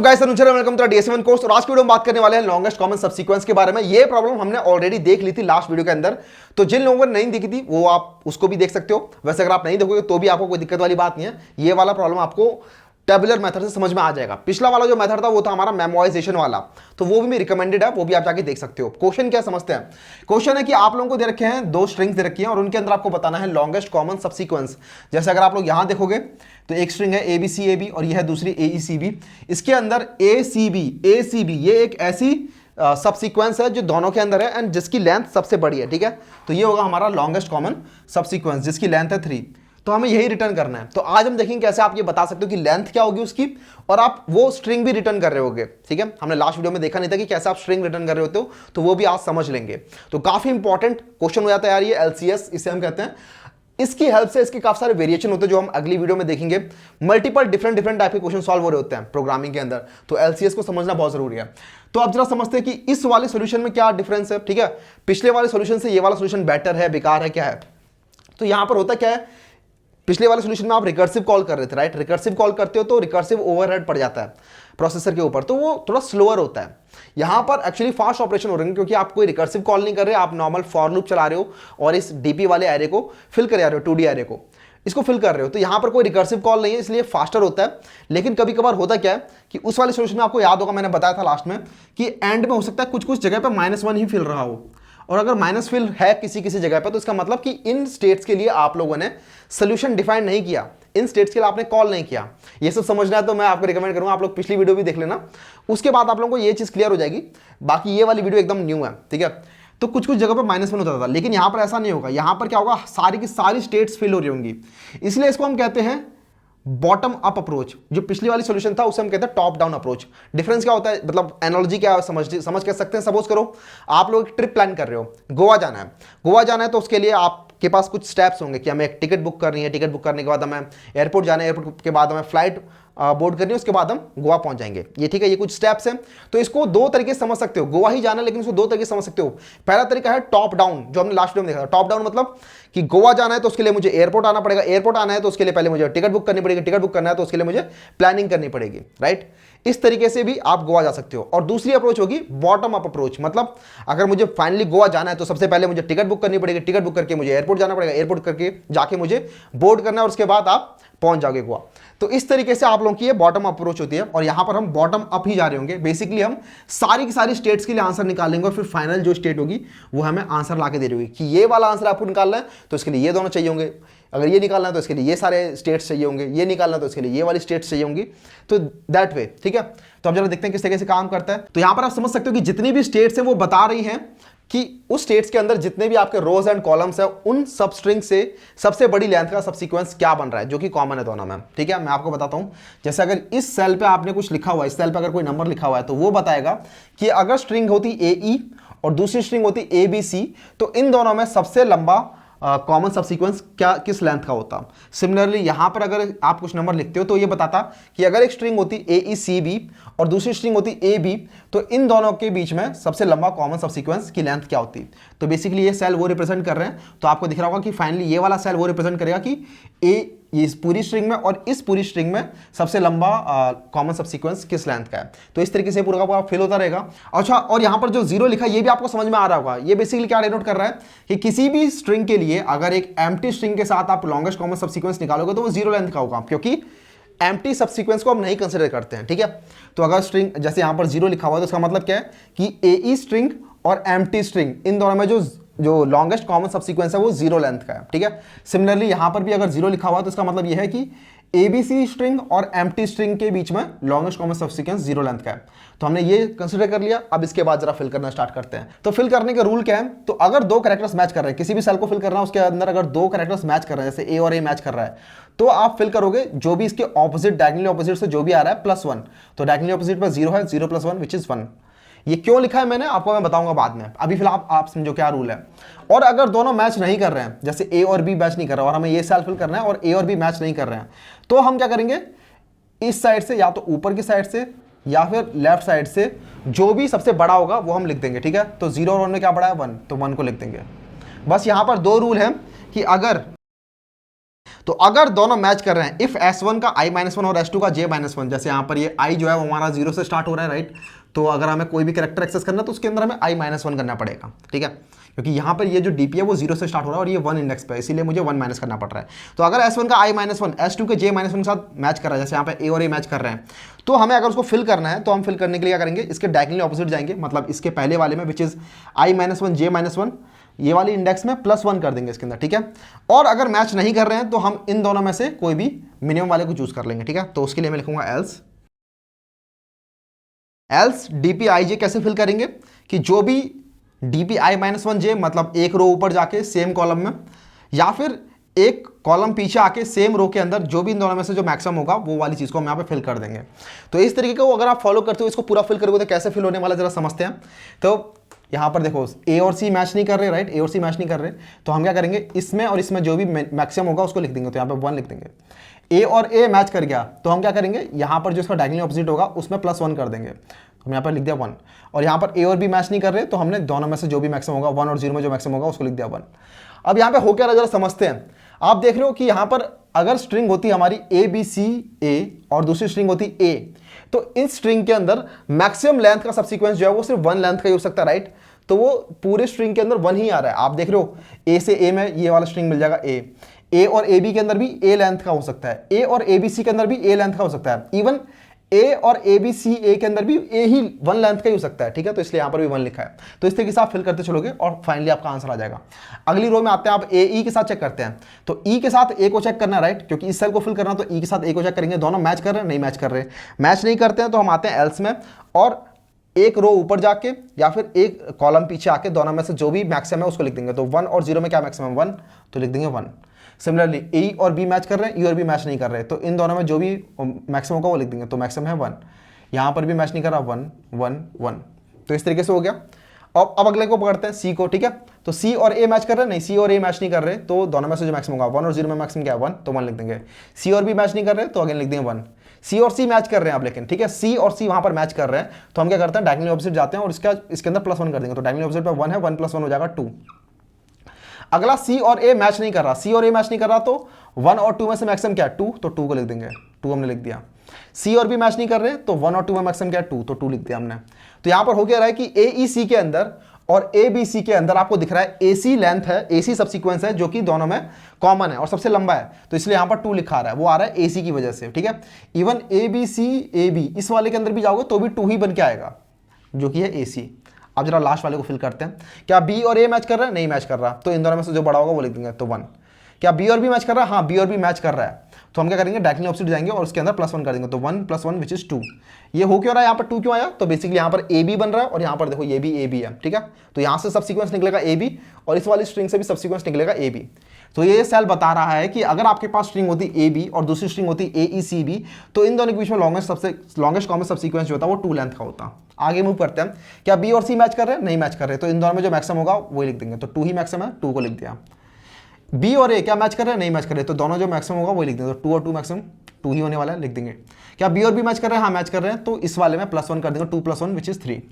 Guys welcome to DS7 course. और आज की वीडियो में बात करने वाले हैं लॉन्गेस्ट कॉमन सबसीक्वेंस के बारे में। ये प्रॉब्लम हमने ऑलरेडी देख ली थी लास्ट वीडियो के अंदर, तो जिन लोगों ने नहीं देखी थी वो आप उसको भी देख सकते हो। वैसे अगर आप नहीं देखोगे तो भी आपको कोई दिक्कत वाली बात नहीं है, ये वाला प्रॉब्लम आपको टेबुलर मेथड से समझ में आ जाएगा। पिछला वाला जो मेथड था वो था हमारा मेमोराइजेशन वाला, तो वो भी रिकमेंडेड है, वो भी आप जाके देख सकते हो। क्वेश्चन क्या समझते हैं? क्वेश्चन है कि आप लोगों को दे रखे हैं दो स्ट्रिंग्स दे रखी हैं और उनके अंदर आपको बताना है लॉन्गेस्ट कॉमन सबसीक्वेंस। जैसे अगर आप लोग यहां देखोगे तो एक स्ट्रिंग है ABCAB और यह है दूसरी AECB। इसके अंदर ACB ये एक ऐसी सबसीक्वेंस है जो दोनों के अंदर है एंड जिसकी लेंथ सबसे बड़ी है, ठीक है। तो ये होगा हमारा लॉन्गेस्ट कॉमन सबसीक्वेंस जिसकी लेंथ है 3। तो हमें यही रिटर्न करना है। तो आज हम देखेंगे कैसे आप ये बता सकते हो कि लेंथ क्या होगी उसकी, और आप वो स्ट्रिंग भी रिटर्न कर रहे होगे, ठीक है। हमने लास्ट वीडियो में देखा नहीं था कि कैसे आप स्ट्रिंग रिटर्न कर रहे होते हो, तो वो भी आज समझ लेंगे। तो काफी इंपॉर्टेंट क्वेश्चन हो जाता है यार ये, LCS इसे हम कहते हैं। इसकी हेल्प से इसके काफी सारे वेरिएशन होते हैं जो हम अगली वीडियो में देखेंगे। मल्टीपल डिफरेंट टाइप के क्वेश्चन सॉल्व हो रहे होते हैं प्रोग्रामिंग के अंदर, तो LCS को समझना बहुत जरूरी है। तो आप जरा समझते हैं कि इस वाले सॉल्यूशन में क्या डिफरेंस है, ठीक है। पिछले वाले सॉल्यूशन से ये वाला सॉल्यूशन बेटर है, बेकार है, क्या है। तो यहां पर होता क्या है, पिछले वाले सॉल्यूशन में आप रिकर्सिव कॉल कर रहे थे, राइट। रिकर्सिव कॉल करते हो तो रिकर्सिव ओवरहेड पड़ जाता है प्रोसेसर के ऊपर, तो वो थोड़ा स्लोअर होता है। यहां पर एक्चुअली फास्ट ऑपरेशन हो रहे हैं क्योंकि आप कोई रिकर्सिव कॉल नहीं कर रहे, आप नॉर्मल फॉर लूप चला रहे हो और इस डीपी वाले एरे को फिल कर रहे हो, 2D एरे को इसको फिल कर रहे हो। तो यहां पर कोई रिकर्सिव कॉल नहीं है, इसलिए फास्टर होता है। लेकिन कभी कभार होता क्या है कि उस वाले सॉल्यूशन में आपको याद होगा, मैंने बताया था लास्ट में कि एंड में हो सकता है कुछ कुछ जगह पर -1 ही फिल रहा हो, और अगर माइनस फिल है किसी किसी जगह पर तो इसका मतलब कि इन स्टेट्स के लिए आप लोगों ने सोल्यूशन डिफाइन नहीं किया, इन स्टेट्स के लिए आपने कॉल नहीं किया। ये सब समझना है तो मैं आपको रिकमेंड करूंगा आप लोग पिछली वीडियो भी देख लेना, उसके बाद आप लोगों को ये चीज क्लियर हो जाएगी। बाकी ये वाली वीडियो एकदम न्यू है, ठीक है। तो कुछ कुछ जगह पर -1 होता था, लेकिन यहां पर ऐसा नहीं होगा। यहां पर क्या होगा, सारी की सारी स्टेट्स फिल हो रही होंगी, इसलिए इसको हम कहते हैं बॉटम अप अप्रोच। जो पिछली वाली सॉल्यूशन था उसे हम कहते हैं टॉप डाउन अप्रोच। डिफरेंस क्या होता है, मतलब एनालॉजी क्या है, समझ कर सकते हैं। सपोज करो आप लोग एक ट्रिप प्लान कर रहे हो, गोवा जाना है। गोवा जाना है तो उसके लिए आपके पास कुछ स्टेप्स होंगे कि हमें एक टिकट बुक करनी है, टिकट बुक करने के बाद हमें एयरपोर्ट जाना है, एयरपोर्ट के बाद हमें फ्लाइट बोर्ड करनी है, उसके बाद हम गोवा पहुंच जाएंगे। ये ठीक है, ये कुछ स्टेप्स हैं। तो इसको दो तरीके से समझ सकते हो, गोवा ही जाना है लेकिन इसको दो तरीके से समझ सकते हो। पहला तरीका है टॉप डाउन, जो हमने लास्ट वीडियो में देखा था। टॉप डाउन मतलब कि गोवा जाना है तो उसके लिए मुझे एयरपोर्ट आना पड़ेगा, एयरपोर्ट आना है तो उसके लिए पहले मुझे टिकट बुक करनी पड़ेगी, टिकट बुक करना है तो उसके लिए मुझे प्लानिंग करनी पड़ेगी, राइट। इस तरीके से भी आप गोवा जा सकते हो। और दूसरी अप्रोच होगी बॉटम अप अप्रोच, मतलब अगर मुझे फाइनली गोवा जाना है तो सबसे पहले मुझे टिकट बुक करनी पड़ेगी, टिकट बुक करके मुझे एयरपोर्ट जाना पड़ेगा, एयरपोर्ट करके जाके मुझे बोर्ड करना है और उसके बाद आप पहुंच जाओगे गोवा। तो इस तरीके से आप लोगों की ये बॉटम अप्रोच होती है, और यहां पर हम बॉटम अप ही जा रहे होंगे। बेसिकली हम सारी की सारी स्टेट्स के लिए आंसर निकालेंगे और फिर फाइनल जो स्टेट होगी वो हमें आंसर लाके दे रही होगी कि ये वाला आंसर आपको निकालना है तो इसके लिए ये दोनों चाहिए होंगे, अगर ये निकालना है तो इसके लिए ये सारे स्टेट्स चाहिए होंगे, ये निकालना है तो इसके लिए ये वाली स्टेट्स चाहिए होंगी। तो दैट वे, ठीक है। तो अब जरा देखते हैं किस तरीके से काम करता है। तो यहां पर आप समझ सकते हो कि जितनी भी स्टेट्स हैं वो बता रही हैं कि उस स्टेट्स के अंदर जितने भी आपके रोज एंड कॉलम्स है उन सब स्ट्रिंग से सबसे बड़ी लेंथ का सबसीक्वेंस क्या बन रहा है, जो कि कॉमन है दोनों में, ठीक है। मैं आपको बताता हूं, जैसे अगर इस सेल पे आपने कुछ लिखा हुआ है, इस सेल पे अगर कोई नंबर लिखा हुआ है तो वो बताएगा कि अगर स्ट्रिंग होती AE और दूसरी स्ट्रिंग होती ABC तो इन दोनों में सबसे लंबा कॉमन सबसीक्वेंस क्या किस लेंथ का होता। सिमिलरली यहां पर अगर आप कुछ नंबर लिखते हो तो ये बताता कि अगर एक स्ट्रिंग होती AECB और दूसरी स्ट्रिंग होती AB तो इन दोनों के बीच में सबसे लंबा कॉमन सबसीक्वेंस की लेंथ क्या होती। तो बेसिकली ये सेल वो रिप्रेजेंट कर रहे हैं, तो आपको दिख रहा होगा कि फाइनली ये वाला सेल वो रिप्रेजेंट करेगा कि इस पूरी स्ट्रिंग में और इस पूरी स्ट्रिंग में सबसे लंबा कॉमन सबसीक्वेंस किस लेंथ का है। तो इस तरीके से पूरा का पूरा फिल होता रहेगा। अच्छा, और यहां पर जो 0 लिखा है ये भी आपको समझ में आ रहा होगा। ये बेसिकली क्या डिनोट कर रहा है कि किसी भी स्ट्रिंग के लिए अगर एक एम्प्टी स्ट्रिंग के साथ आप लॉन्गेस्ट कॉमन सबसीक्वेंस निकालोगे तो वो 0 लेंथ का होगा, क्योंकि एम्प्टी सबसीक्वेंस को हम नहीं कंसिडर करते हैं, ठीक है। तो अगर स्ट्रिंग जैसे यहां पर 0 लिखा हुआ है तो इसका मतलब क्या है कि AE स्ट्रिंग और एम्प्टी स्ट्रिंग इन दोनों में जो लॉन्गेस्ट कॉमन सबसीक्वेंस है वो 0 लेंथ का है, ठीक है। सिमिलरली यहां पर भी अगर 0 लिखा हुआ तो इसका मतलब यह है कि ABC स्ट्रिंग और एम्प्टी स्ट्रिंग के बीच में लॉन्गेस्ट कॉमन सबसीक्वेंस 0 लेंथ का है। तो हमने ये कंसीडर कर लिया। अब इसके बाद जरा फिल करना स्टार्ट करते हैं। तो फिल करने का रूल क्या है, तो अगर दो कैरेक्टर्स मैच कर रहे हैं, किसी भी सेल को फिल करना है उसके अंदर अगर दो कैरेक्टर्स मैच कर रहे हैं, जैसे A और A मैच कर रहा है, तो आप फिल करोगे जो भी इसके ऑपोजिट, डायगोनली ऑपोजिट से जो भी आ रहा है +1। तो डायगोनली ऑपोजिट पर 0 है, 0 + 1 विच इज 1। ये क्यों लिखा है मैंने आपको मैं बताऊंगा बाद में, अभी फिलहाल आप समझो क्या रूल है। और अगर दोनों मैच नहीं कर रहे हैं, जैसे A और B मैच नहीं कर रहा और हमें ये सेल फिल करना है और A और B मैच नहीं कर रहे हैं, तो हम क्या करेंगे, इस साइड से या तो ऊपर की साइड से या फिर लेफ्ट साइड से जो भी सबसे बड़ा होगा वो हम लिख देंगे, ठीक है। तो 0 और 1 में क्या बड़ा है, 1, तो 1 को लिख देंगे। बस यहां पर दो रूल हैं कि अगर तो अगर दोनों मैच कर रहे हैं, इफ S1 का i-1 और S2 का j-1, जैसे यहाँ पर ये i जो है वो हमारा 0 से स्टार्ट हो रहा है, राइट। तो अगर हमें कोई भी कैरेक्टर एक्सेस करना है तो उसके अंदर हमें i-1 करना पड़ेगा, ठीक है, क्योंकि यहाँ पर ये जो DP है वो 0 से स्टार्ट हो रहा है और ये 1 इंडेक्स पे है, इसीलिए मुझे 1 माइनस करना पड़ रहा है। तो अगर S1 का i-1 S2 के j-1 के साथ मैच कर रहा है, जैसे यहाँ पे A और A मैच कर रहे हैं, तो हमें अगर उसको फिल करना है तो हम फिल करने के लिए क्या करेंगे, इसके डायगोनली ऑपोजिट जाएंगे, मतलब इसके पहले वाले में विच इज i-1 j-1, ये वाली इंडेक्स में +1 कर देंगे इसके अंदर, ठीक है। और अगर मैच नहीं कर रहे हैं तो हम इन दोनों में से कोई भी मिनिमम वाले को चूज कर लेंगे, ठीक है। तो उसके लिए मैं लिखूंगा एल्स DPij कैसे फिल करेंगे कि जो भी DPi-1j मतलब एक रो ऊपर जाके सेम कॉलम में, या फिर एक कॉलम पीछे आके सेम रो के अंदर जो भी इन दोनों में से जो मैक्सिमम होगा वो वाली चीज़ को हम यहाँ पे फिल कर देंगे। तो इस तरीके को अगर आप फॉलो करते हो, इसको पूरा फिल करोगे तो कैसे फिल होने वाला जरा समझते हैं। तो यहाँ पर देखो A और C मैच नहीं कर रहे, राइट, A और C मैच नहीं कर रहे, तो हम क्या करेंगे, इसमें और इसमें जो भी मैक्सिमम होगा उसको लिख देंगे। तो यहाँ पे 1 लिख देंगे। A और A मैच कर गया तो हम क्या करेंगे, यहाँ पर जो इसका डायगोनली ऑपोजिट होगा उसमें +1 कर देंगे। हम यहाँ पर लिख दिया 1। और यहाँ पर A और B मैच नहीं कर रहे तो हमने दोनों में से जो भी मैक्सिमम होगा 1 और 0 में जो मैक्सिमम होगा उसको लिख दिया 1। अब यहाँ पे हो क्या रहा जरा समझते हैं। आप देख रहे हो कि यहाँ पर अगर स्ट्रिंग होती हमारी ABCA और दूसरी स्ट्रिंग होती A, तो इस स्ट्रिंग के अंदर मैक्सिमम लेंथ का सबसीक्वेंस जो है वो सिर्फ 1 लेंथ का ही हो सकता है, राइट। तो वो पूरे स्ट्रिंग के अंदर 1 ही आ रहा है। आप देख रहे हो A से A में ये वाला स्ट्रिंग मिल जाएगा A और AB के अंदर भी A लेंथ का हो सकता है, A और ABC के अंदर भी A लेंथ का हो सकता है, इवन A और ABCA के अंदर भी A ही 1 लेंथ का ही हो सकता है, ठीक है। तो इसलिए यहाँ पर भी 1 लिखा है। तो इस तरीके से आप फिल करते चलोगे और फाइनली आपका आंसर आ जाएगा। अगली रो में आते हैं, आप AE के साथ चेक करते हैं। तो E के साथ A को चेक करना है, राइट, क्योंकि इस सेल को फिल करना, तो E के साथ A को चेक करेंगे। दोनों मैच कर रहे हैं, नहीं मैच कर रहे, मैच नहीं करते हैं तो हम आते हैं एल्स में, और एक रो ऊपर जाके या फिर एक कॉलम पीछे आके दोनों में से जो भी मैक्सिमम है उसको लिख देंगे। तो 1 और 0 में क्या मैक्सिमम, 1, तो लिख देंगे 1। सिमिलरली E और B मैच कर रहे हैं, E और B मैच नहीं कर रहे, तो इन दोनों में जो भी मैक्सिमम होगा वो लिख देंगे। तो मैक्सिमम है 1, यहाँ पर भी मैच नहीं कर रहा, 1 1 1। तो इस तरीके से हो गया। अब अगले को पकड़ते हैं C को, ठीक है। तो C और A मैच कर रहे हैं, नहीं, C और A मैच नहीं कर रहे, तो दोनों में से जो मैक्सिमम होगा 1 और 0 में मैक्सिमम क्या है 1, तो 1 लिख देंगे। C और B मैच नहीं कर रहे तो अगेन लिख देंगे 1। C और C मैच कर रहे हैं आप, लेकिन ठीक है, C और C वहां पर मैच कर रहे हैं तो हम क्या करते हैं, डायगोनली ऑपोजिट जाते हैं और इसके अंदर +1 कर देंगे। तो डायगोनली ऑपोजिट पर 1 है, 1 + 1 हो जाएगा 2। अगला C और A मैच नहीं कर रहा, C और A मैच नहीं कर रहा, तो 1 और 2 में से मैक्सिमम क्या है 2, तो 2 को लिख देंगे, 2 हमने लिख दिया। C और B मैच नहीं कर रहे तो 1 और 2 में मैक्सिमम क्या है 2, तो 2 लिख दिया हमने। तो यहां पर हो क्या रहा है कि AEC के अंदर और ABC के अंदर आपको दिख रहा है AC लेंथ है, AC सबसीक्वेंस है जो कि दोनों में कॉमन है और सबसे लंबा है, तो इसलिए यहां पर 2 लिखा आ रहा है, वो आ रहा है AC की वजह से, ठीक है। इवन ABCAB इस वाले के अंदर भी जाओगे तो भी 2 ही बन के आएगा जो कि है AC। अब जरा लास्ट वाले को फिल करते हैं। क्या B और A मैच कर रहा है, नहीं मैच कर रहा, तो इन दोनों में से जो बड़ा होगा वो लिख देंगे, तो 1। क्या B और B मैच कर रहा है, हाँ B और B मैच कर रहा है, तो हम क्या करेंगे, डायगोनली ऑपोजिट जाएंगे और उसके अंदर +1 कर देंगे। तो 1 + 1 विच इज 2। ये हो क्यों रहा है, यहाँ पर 2 क्यों आया, तो बेसिकली यहाँ पर AB बन रहा है और यहाँ पर देखो ये भी AB है, ठीक है। तो यहाँ से सबसीक्वेंस निकलेगा AB और इस वाली स्ट्रिंग से भी सबसीक्वेंस निकलेगा AB। तो ये सेल बता रहा है कि अगर आपके पास स्ट्रिंग होती AB और दूसरी स्ट्रिंग होती AECB, तो इन दोनों के बीच में लॉन्गेस्ट कॉमन सबसीक्वेंस जो होता है वो 2 लेंथ का होता। आगे मूव करते हैं। क्या B और C मैच कर रहे हैं, नहीं मैच कर रहे, तो इन दोनों में जो मैक्सिमम होगा वो लिख देंगे। तो 2 ही मैक्सिमम है, 2 को लिख दिया। B और A क्या मैच कर रहे हैं, नहीं मैच कर रहे, तो दोनों जो मैक्सिमम होगा वो लिख देंगे। तो 2 और 2 मैक्सिमम 2 ही होने वाला है, लिख देंगे। क्या B और B मैच कर रहे हैं, हाँ मैच कर रहे हैं, तो इस वाले में +1 कर देंगे, 2 + 1 विच इज 3।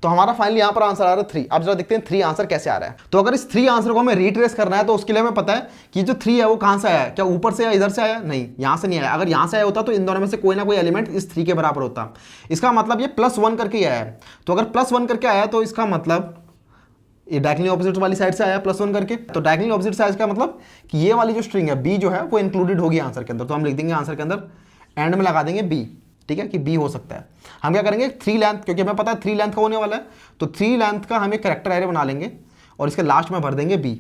तो हमारा फाइनली यहां पर आंसर आ रहा है 3। अब जरा देखते हैं 3 आंसर कैसे आ रहा है। तो अगर इस 3 आंसर को हमें रीट्रेस करना है तो उसके लिए हमें पता है कि जो 3 है वो कहां से आया है, क्या ऊपर से या इधर से आया, नहीं यहां से नहीं आया। अगर यहां से आया होता तो इन दोनों में से कोई ना कोई एलिमेंट इस 3 के बराबर होता। इसका मतलब ये +1 करके आया है। तो अगर +1 करके आया तो इसका मतलब ये डायगोनली ऑपोजिट वाली साइड से आया +1 करके। तो डायगोनली ऑपोजिट साइड का मतलब कि ये वाली जो स्ट्रिंग है B जो है वो इंक्लूडेड होगी आंसर के अंदर। तो हम लिख देंगे आंसर के अंदर एंड में लगा देंगे B, ठीक है, कि B हो सकता है। हम क्या करेंगे 3 लेंथ, क्योंकि हमें पता है 3 लेंथ का होने वाला है, तो 3 लेंथ का हम एक कैरेक्टर एरे बना लेंगे और इसके लास्ट में भर देंगे B।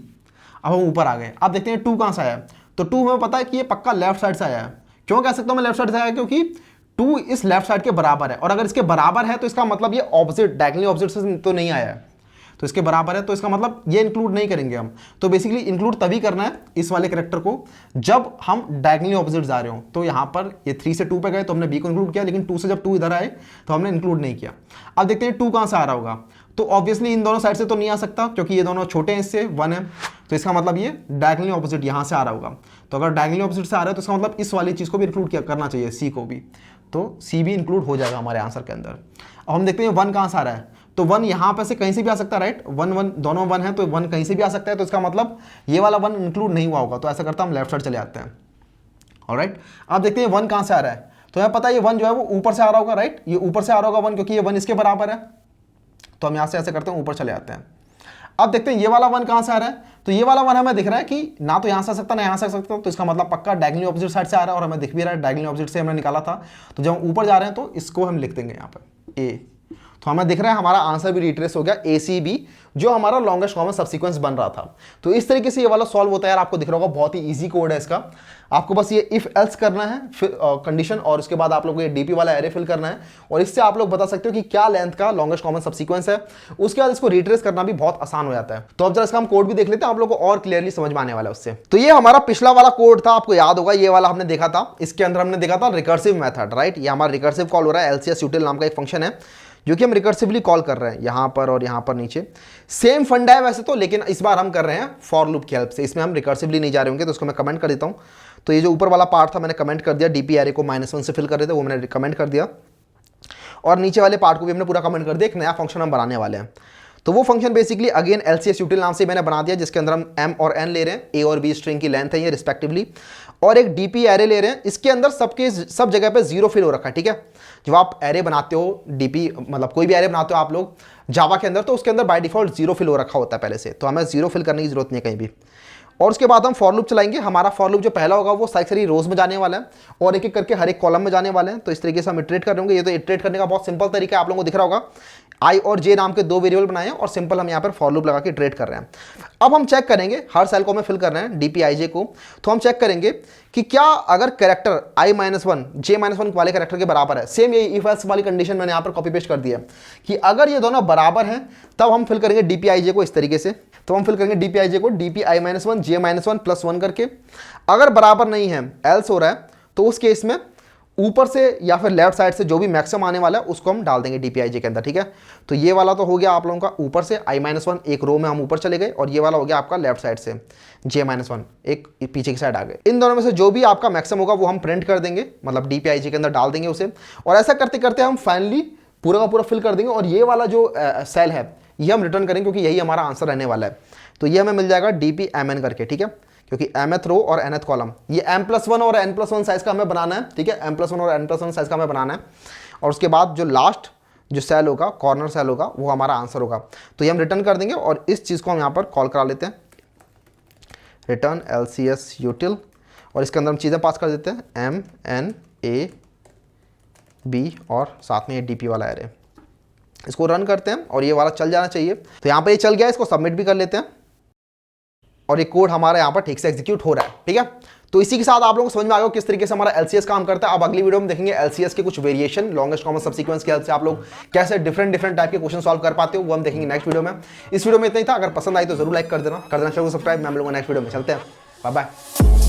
अब हम ऊपर आ गए। अब देखते हैं 2 कहाँ से आया है। तो 2 हमें पता है कि ये पक्का लेफ्ट साइड से आया है। क्यों कह सकता हूँ मैं लेफ्ट साइड से आया, क्योंकि 2 इस लेफ्ट साइड के बराबर है, और अगर इसके बराबर है तो इसका मतलब ये ऑपोजिट डायगोनली ऑपोजिट से तो नहीं आया है, तो इसके बराबर है, तो इसका मतलब ये इंक्लूड नहीं करेंगे हम। तो बेसिकली इंक्लूड तभी करना है इस वाले कैरेक्टर को जब हम डायगोनली ऑपोजिट जा रहे हो। तो यहाँ पर ये 3 से 2 पे गए तो हमने B को इंक्लूड किया, लेकिन 2 से जब 2 इधर आए तो हमने इंक्लूड नहीं किया। अब देखते हैं 2 कहाँ से आ रहा होगा। तो ऑब्वियसली इन दोनों साइड से तो नहीं आ सकता, क्योंकि ये दोनों छोटे हैं, इससे 1 है, तो इसका मतलब ये डायगोनली ऑपोजिट यहाँ से आ रहा होगा। तो अगर डायगोनली ऑपोजिट से आ रहा है तो इसका मतलब इस वाली चीज़ को भी इंक्लूड करना चाहिए, C को भी। तो C भी इंक्लूड हो जाएगा हमारे आंसर के अंदर। अब हम देखते हैं 1 कहाँ से आ रहा है। तो 1 यहाँ पे से कहीं से भी आ सकता है, राइट। 1 1 दोनों 1 है तो 1 कहीं से भी आ सकता है, तो इसका मतलब ये वाला 1 इंक्लूड नहीं हुआ होगा। तो ऐसा करता हम लेफ्ट साइड चले आते हैं। ऑलराइट, अब देखते हैं 1 कहाँ से आ रहा है। तो हमें पता है ये 1 जो है वो ऊपर से आ रहा होगा, राइट। ये ऊपर से आ रहा होगा 1, क्योंकि ये 1 इसके बराबर है। तो हम यहाँ से ऐसे करते हैं, ऊपर चले आते हैं। अब देखते हैं ये वाला 1 कहाँ से आ रहा है। तो ये वाला 1 हमें दिख रहा है कि ना तो यहाँ से आ सकता ना यहाँ से आ सकता, तो इसका मतलब पक्का डायगोनली ऑपोजिट साइड से आ रहा है, और हमें दिख भी रहा है डायगोनली ऑपोजिट से हमने निकाला था। तो जब हम ऊपर जा रहे हैं तो इसको हम लिख देंगे यहाँ पर ए। तो हमें दिख रहा है हमारा आंसर भी रिट्रेस हो गया ACB, जो हमारा लॉन्गेस्ट कॉमन सबसीक्वेंस बन रहा था। तो इस तरीके से ये वाला सॉल्व होता है यार, आपको दिख रहा होगा, बहुत ही इजी कोड है इसका। आपको बस ये इफ एल्स करना है, फिर कंडीशन, और उसके बाद आप लोग को ये डीपी वाला एरे फिल करना है, और इससे आप लोग बता सकते हो कि क्या लेंथ का लॉन्गेस्ट कॉमन सबसीक्वेंस है। उसके बाद इसको रिट्रेस करना भी बहुत आसान हो जाता है। तो अब जरा इसका हम कोड भी देख लेते हैं, आप लोग को और क्लियरली समझ में आने वाला है उससे। तो ये हमारा पिछला वाला कोड था, आपको याद होगा, ये वाला हमने देखा था। इसके अंदर हमने देखा था रिकर्सिव मेथड, राइट। ये हमारा रिकर्सिव कॉल हो रहा है, LCS util नाम का एक फंक्शन है जो कि हम रिकर्सिवली कॉल कर रहे हैं यहाँ पर और यहाँ पर नीचे। सेम फंडा है वैसे तो, लेकिन इस बार हम कर रहे हैं फॉर लूप की हेल्प से। इसमें हम रिकर्सिवली नहीं जा रहे होंगे, तो उसको मैं कमेंट कर देता हूँ। तो ये जो ऊपर वाला पार्ट था मैंने कमेंट कर दिया, डीपी एरे को -1 से फिल कर रहे थे, वो मैंने कमेंट कर दिया। और नीचे वाले पार्ट को भी हमने पूरा कमेंट कर दिया। एक नया फंक्शन हम बनाने वाले हैं। तो वो function basically again LCS util नाम से मैंने बना दिया, जिसके अंदर हम M और N ले रहे हैं, A और B स्ट्रिंग की लेंथ है ये रिस्पेक्टिवली, और एक DP एरे ले रहे हैं। इसके अंदर सब जगह पे 0 फिल हो रखा है, ठीक है। जब आप एरे बनाते हो, DP मतलब कोई भी एरे बनाते हो आप लोग जावा के अंदर, तो उसके अंदर बाय डिफॉल्ट 0 फिल हो रखा होता है पहले से, तो हमें 0 फिल करने की जरूरत नहीं है कहीं भी। और उसके बाद हम फॉर लूप चलाएंगे। हमारा फॉर लूप जो पहला होगा वो सारी रोज में जाने वाला है, और एक एक करके हर एक कॉलम में जाने वाले हैं। तो इस तरीके से हम इटरेट कर होंगे। ये तो इटरेट करने का बहुत सिंपल तरीका है, आप लोगों को दिख रहा होगा। I और J नाम के 2 वेरिएबल बनाए हैं, और सिंपल हम यहाँ पर फॉर लूप लगा के इटरेट कर रहे हैं। अब हम चेक करेंगे, हर सेल को हमें फिल कर रहे हैं DPIJ को, तो हम चेक करेंगे कि क्या अगर कैरेक्टर I-1 J-1 वाले कैरेक्टर के बराबर है। सेम यही इफ एल्स वाली कंडीशन मैंने यहाँ पर कॉपी पेस्ट कर दिया है कि अगर ये दोनों बराबर हैं तब हम फिल करेंगे DPIJ को इस तरीके से। तो हम फिल करेंगे DPIJ को DPI-1 J-1 +1 करके। अगर बराबर नहीं है, एल्स हो रहा है, तो उस केस में ऊपर से या फिर लेफ्ट साइड से जो भी मैक्सिमम आने वाला है उसको हम डाल देंगे DPIJ के अंदर, ठीक है। तो ये वाला तो हो गया आप लोगों का ऊपर से I-1, एक रो में हम ऊपर चले गए, और ये वाला हो गया आपका लेफ्ट साइड से J-1, एक पीछे की साइड आ गए। इन दोनों में से जो भी आपका मैक्सिमम होगा वो हम प्रिंट कर देंगे, मतलब DPIJ के अंदर डाल देंगे उसे। और ऐसा करते करते हम फाइनली पूरा का पूरा फिल कर देंगे, और ये वाला जो सेल है ये हम रिटर्न करेंगे, क्योंकि यही हमारा आंसर रहने वाला है। तो ये हमें मिल जाएगा DPMN करके, ठीक है, क्योंकि mth रो और nth कॉलम, ये m+1 और n+1 साइज का हमें बनाना है, ठीक है। m+1 और n+1 साइज का हमें बनाना है, और उसके बाद जो लास्ट जो सेल होगा, कॉर्नर सेल होगा, वो हमारा आंसर होगा। तो ये हम रिटर्न कर देंगे, और इस चीज़ को हम यहाँ पर कॉल करा लेते हैं, रिटर्न LCS util, और इसके अंदर हम चीज़ें पास कर देते हैं M N A B, और साथ में ये DP वाला एरे। इसको रन करते हैं, और ये वाला चल जाना चाहिए। तो यहाँ पर ये चल गया, इसको सबमिट भी कर लेते हैं, और ये कोड हमारा यहाँ पर ठीक से एग्जीक्यूट हो रहा है, ठीक है। तो इसी के साथ आप लोगों को समझ में आ गया किस तरीके से हमारा LCS काम करता है। अब अगली वीडियो में देखेंगे LCS के कुछ वेरिएशन, लॉन्गेस्ट कॉमन सबसीक्वेंस की हेल्प से आप लोग कैसे डिफरेंट टाइप के क्वेश्चन सॉल्व कर पाते हो, वो हम देखेंगे नेक्स्ट वीडियो में। इस वीडियो में इतना ही था। अगर पसंद आई तो जरूर लाइक कर देना, चैनल को सब्सक्राइब। मैं हम लोग नेक्स्ट वीडियो में चलते हैं, बाय बाय।